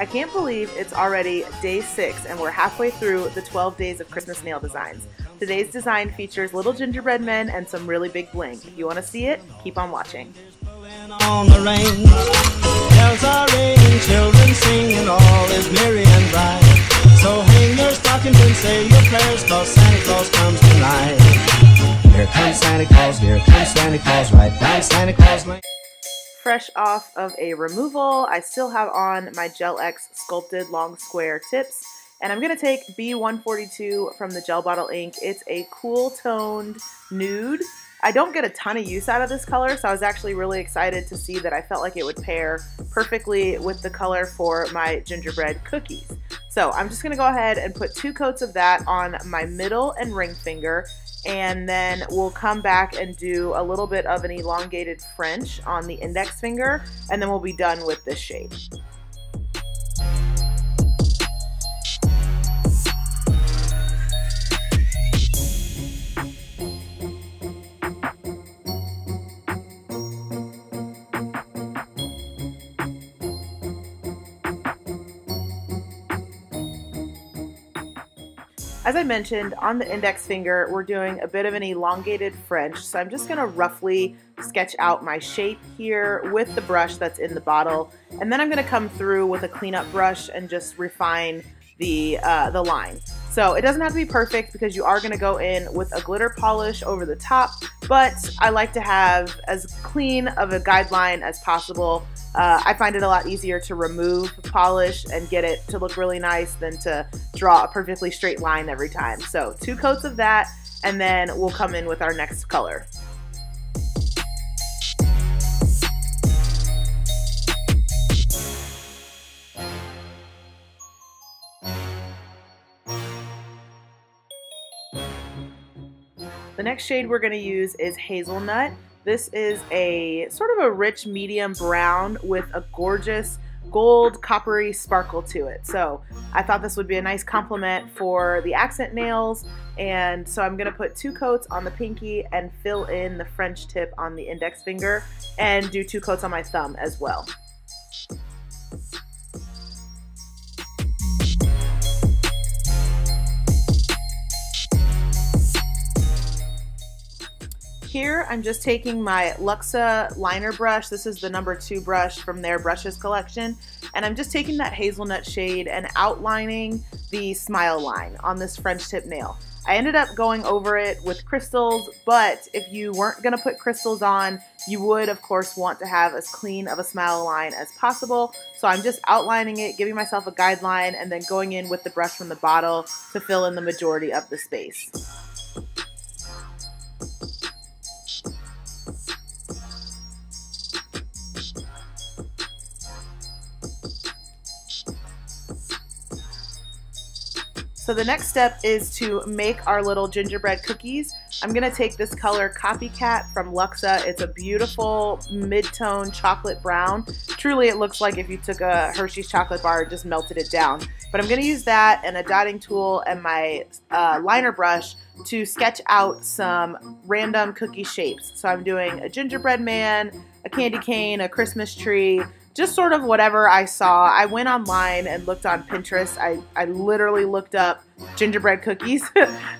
I can't believe it's already day 6 and we're halfway through the 12 days of Christmas nail designs. Today's design features little gingerbread men and some really big bling. If you want to see it, keep on watching. On the range, bells are ringing, children singing, all is merry and bright. So hang your stockings and say your prayers, 'cause Santa Claus comes tonight. Here comes Santa Claus, right down Santa Claus Lane. Fresh off of a removal, I still have on my Gel X sculpted long square tips, and I'm going to take B142 from the Gel Bottle ink. It's a cool toned nude. I don't get a ton of use out of this color, so I was actually really excited to see that I felt like it would pair perfectly with the color for my gingerbread cookies. So I'm just going to go ahead and put 2 coats of that on my middle and ring finger, and then we'll come back and do a little bit of an elongated French on the index finger, and then we'll be done with this shape. As I mentioned, on the index finger, we're doing a bit of an elongated French, so I'm just going to roughly sketch out my shape here with the brush that's in the bottle, and then I'm going to come through with a cleanup brush and just refine the line. So it doesn't have to be perfect because you are going to go in with a glitter polish over the top, but I like to have as clean of a guideline as possible. I find it a lot easier to remove polish and get it to look really nice than to draw a perfectly straight line every time. So 2 coats of that, and then we'll come in with our next color. The next shade we're going to use is Hazelnut. This is a sort of a rich medium brown with a gorgeous gold coppery sparkle to it. So I thought this would be a nice complement for the accent nails, and so I'm going to put 2 coats on the pinky and fill in the French tip on the index finger, and do 2 coats on my thumb as well. Here I'm just taking my Luxa liner brush. This is the number 2 brush from their brushes collection, and I'm just taking that hazelnut shade and outlining the smile line on this French tip nail. I ended up going over it with crystals, but if you weren't going to put crystals on, you would of course want to have as clean of a smile line as possible. So I'm just outlining it, giving myself a guideline, and then going in with the brush from the bottle to fill in the majority of the space. So the next step is to make our little gingerbread cookies. I'm going to take this color Copycat from Luxa. It's a beautiful mid-tone chocolate brown. Truly it looks like if you took a Hershey's chocolate bar and just melted it down. But I'm going to use that and a dotting tool and my liner brush to sketch out some random cookie shapes. So I'm doing a gingerbread man, a candy cane, a Christmas tree, just sort of whatever I saw. I went online and looked on Pinterest. I literally looked up gingerbread cookies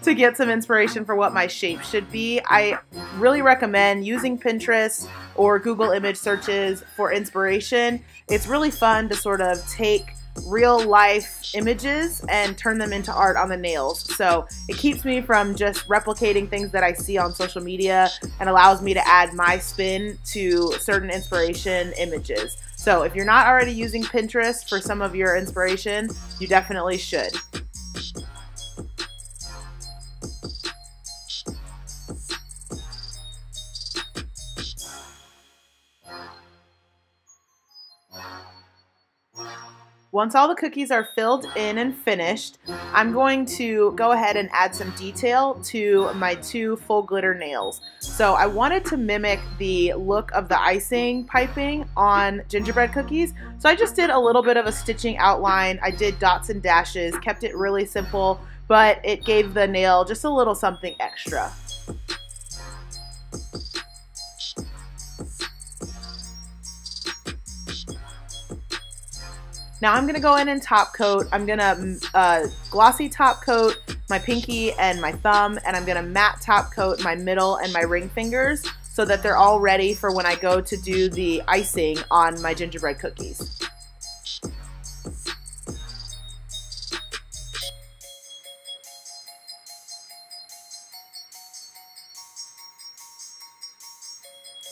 to get some inspiration for what my shape should be. I really recommend using Pinterest or Google image searches for inspiration. It's really fun to sort of take real life images and turn them into art on the nails. So it keeps me from just replicating things that I see on social media and allows me to add my spin to certain inspiration images. So if you're not already using Pinterest for some of your inspiration, you definitely should. Once all the cookies are filled in and finished, I'm going to go ahead and add some detail to my 2 full glitter nails. So I wanted to mimic the look of the icing piping on gingerbread cookies. So I just did a little bit of a stitching outline. I did dots and dashes, kept it really simple, but it gave the nail just a little something extra. Now I'm gonna go in and top coat. I'm gonna glossy top coat my pinky and my thumb, and I'm gonna matte top coat my middle and my ring fingers so that they're all ready for when I go to do the icing on my gingerbread cookies.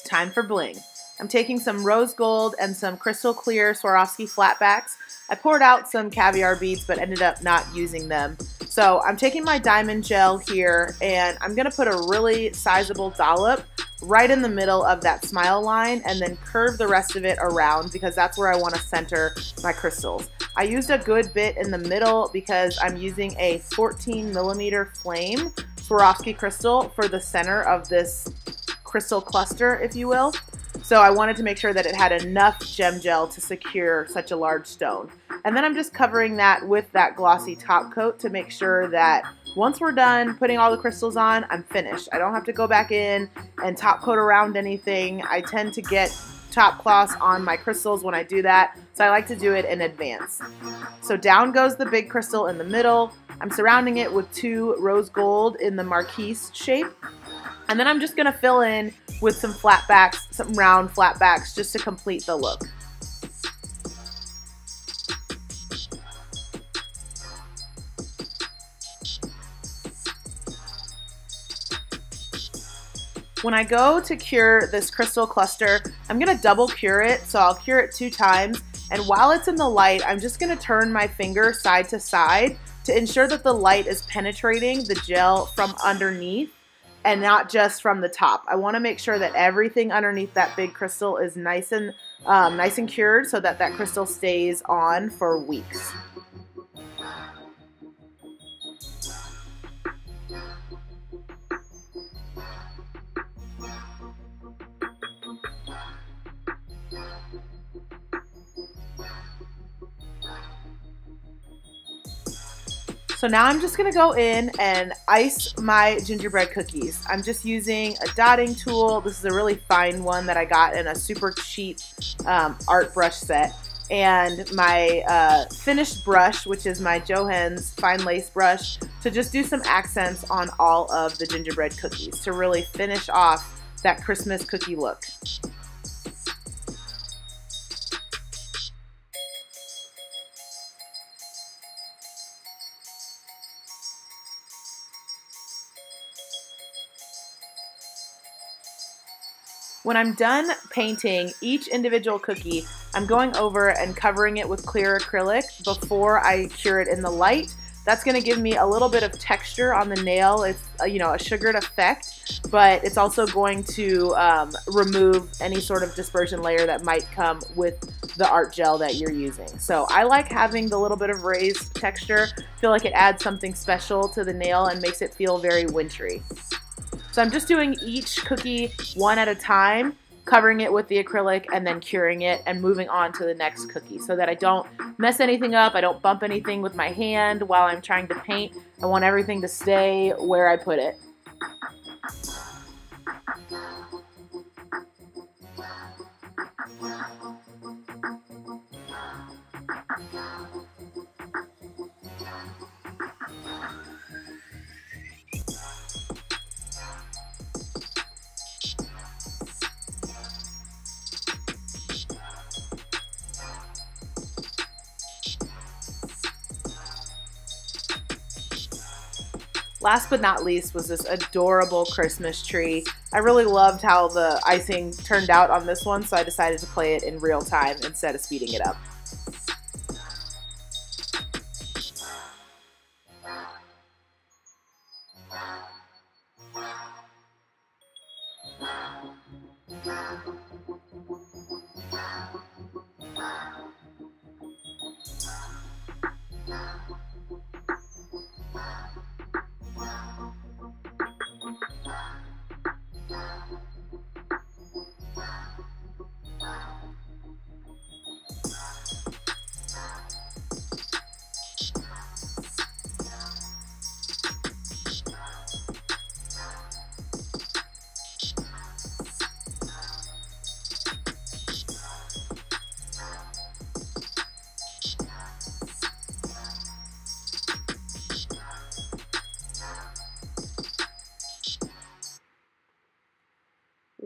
Time for bling. I'm taking some rose gold and some crystal clear Swarovski flatbacks. I poured out some caviar beads but ended up not using them. So I'm taking my diamond gel here and I'm going to put a really sizable dollop right in the middle of that smile line and then curve the rest of it around because that's where I want to center my crystals. I used a good bit in the middle because I'm using a 14mm flame Swarovski crystal for the center of this crystal cluster, if you will. So I wanted to make sure that it had enough gem gel to secure such a large stone. And then I'm just covering that with that glossy top coat to make sure that once we're done putting all the crystals on, I'm finished. I don't have to go back in and top coat around anything. I tend to get top gloss on my crystals when I do that, so I like to do it in advance. So down goes the big crystal in the middle. I'm surrounding it with 2 rose gold in the marquise shape. And then I'm just going to fill in with some flatbacks, some round flatbacks, just to complete the look. When I go to cure this crystal cluster, I'm going to double cure it, so I'll cure it 2 times. And while it's in the light, I'm just going to turn my finger side to side to ensure that the light is penetrating the gel from underneath and not just from the top. I want to make sure that everything underneath that big crystal is nice and cured so that that crystal stays on for weeks. So now I'm just going to go in and ice my gingerbread cookies. I'm just using a dotting tool. This is a really fine one that I got in a super cheap art brush set. And my finished brush, which is my Johan's fine lace brush, to just do some accents on all of the gingerbread cookies to really finish off that Christmas cookie look. When I'm done painting each individual cookie, I'm going over and covering it with clear acrylic before I cure it in the light. That's going to give me a little bit of texture on the nail. It's a sugared effect, but it's also going to remove any sort of dispersion layer that might come with the art gel that you're using. So I like having the little bit of raised texture. I feel like it adds something special to the nail and makes it feel very wintry. So I'm just doing each cookie one at a time, covering it with the acrylic and then curing it and moving on to the next cookie so that I don't mess anything up, I don't bump anything with my hand while I'm trying to paint. I want everything to stay where I put it. Last but not least was this adorable Christmas tree. I really loved how the icing turned out on this one, so I decided to play it in real time instead of speeding it up.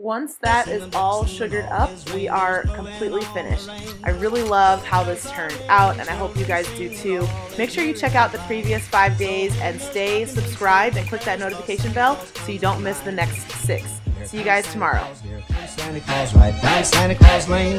Once that is all sugared up, we are completely finished. I really love how this turned out, and I hope you guys do too. Make sure you check out the previous 5 days and stay subscribed and click that notification bell so you don't miss the next 6. See you guys tomorrow. Santa Claus right down Santa Claus Lane.